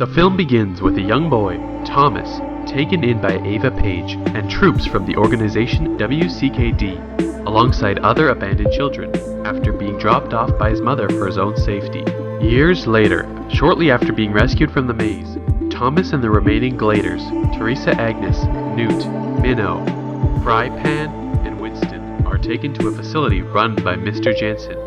The film begins with a young boy, Thomas, taken in by Ava Page and troops from the organization WCKD, alongside other abandoned children, after being dropped off by his mother for his own safety. Years later, shortly after being rescued from the maze, Thomas and the remaining Gladers, Teresa Agnes, Newt, Minnow, Fry Pan, and Winston, are taken to a facility run by Mr. Jansen.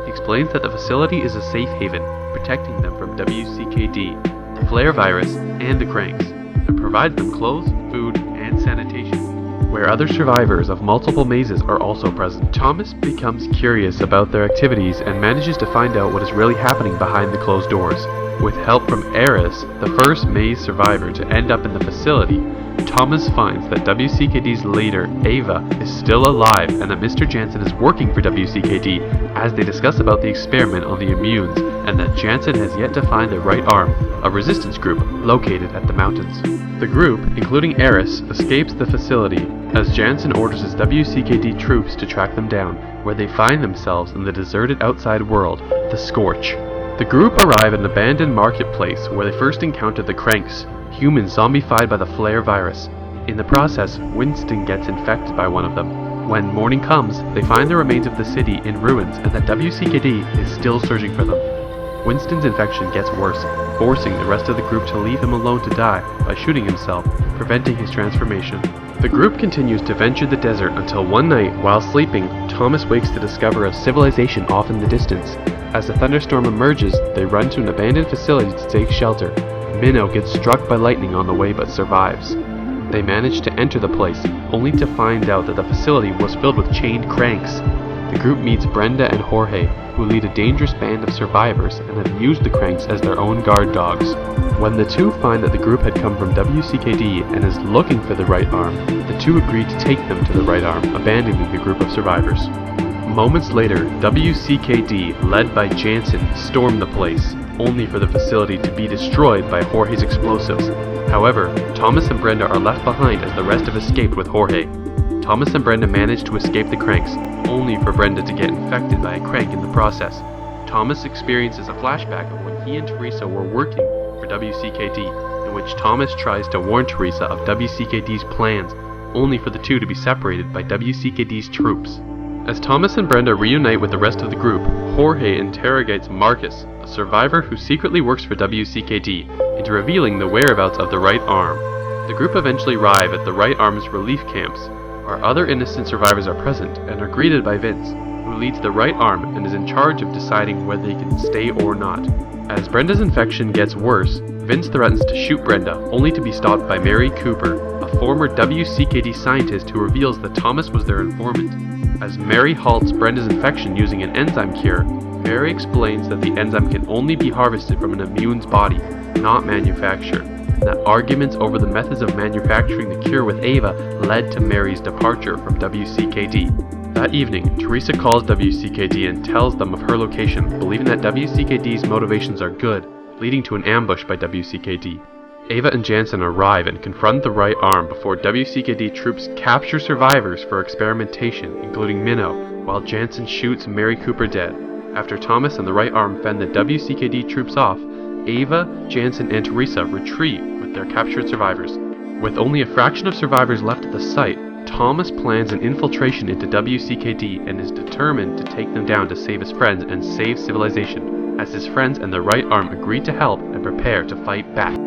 He explains that the facility is a safe haven, protecting them from WCKD, the flare virus, and the cranks, and provides them clothes, food, and sanitation, where other survivors of multiple mazes are also present. Thomas becomes curious about their activities and manages to find out what is really happening behind the closed doors. With help from Eris, the first maze survivor to end up in the facility, Thomas finds that WCKD's leader, Ava, is still alive and that Mr. Jansen is working for WCKD as they discuss about the experiment on the immunes and that Jansen has yet to find the right arm, a resistance group located at the mountains. The group, including Eris, escapes the facility as Jansen orders his WCKD troops to track them down, where they find themselves in the deserted outside world, the Scorch. The group arrive at an abandoned marketplace where they first encounter the Cranks, humans zombified by the flare virus. In the process, Winston gets infected by one of them. When morning comes, they find the remains of the city in ruins and that WCKD is still searching for them. Winston's infection gets worse, forcing the rest of the group to leave him alone to die by shooting himself, preventing his transformation. The group continues to venture the desert until one night, while sleeping, Thomas wakes to discover a civilization off in the distance. As the thunderstorm emerges, they run to an abandoned facility to take shelter. Minnow gets struck by lightning on the way but survives. They manage to enter the place, only to find out that the facility was filled with chained cranks. The group meets Brenda and Jorge, who lead a dangerous band of survivors and have used the cranks as their own guard dogs. When the two find that the group had come from WCKD and is looking for the right arm, the two agree to take them to the right arm, abandoning the group of survivors. Moments later, WCKD, led by Jansen, storm the place, only for the facility to be destroyed by Jorge's explosives. However, Thomas and Brenda are left behind as the rest have escaped with Jorge. Thomas and Brenda manage to escape the cranks, only for Brenda to get infected by a crank in the process. Thomas experiences a flashback of when he and Teresa were working for WCKD, in which Thomas tries to warn Teresa of WCKD's plans, only for the two to be separated by WCKD's troops. As Thomas and Brenda reunite with the rest of the group, Jorge interrogates Marcus, a survivor who secretly works for WCKD, into revealing the whereabouts of the right arm. The group eventually arrive at the right arm's relief camps, where other innocent survivors are present and are greeted by Vince, who leads the right arm and is in charge of deciding whether they can stay or not. As Brenda's infection gets worse, Vince threatens to shoot Brenda, only to be stopped by Mary Cooper, a former WCKD scientist who reveals that Thomas was their informant. As Mary halts Brenda's infection using an enzyme cure, Mary explains that the enzyme can only be harvested from an immune's body, not manufactured, and that arguments over the methods of manufacturing the cure with Ava led to Mary's departure from WCKD. That evening, Teresa calls WCKD and tells them of her location, believing that WCKD's motivations are good, leading to an ambush by WCKD. Ava and Jansen arrive and confront the right arm before WCKD troops capture survivors for experimentation, including Minnow, while Jansen shoots Mary Cooper dead. After Thomas and the right arm fend the WCKD troops off, Ava, Jansen, and Teresa retreat with their captured survivors. With only a fraction of survivors left at the site, Thomas plans an infiltration into WCKD and is determined to take them down to save his friends and save civilization, as his friends and the right arm agree to help and prepare to fight back.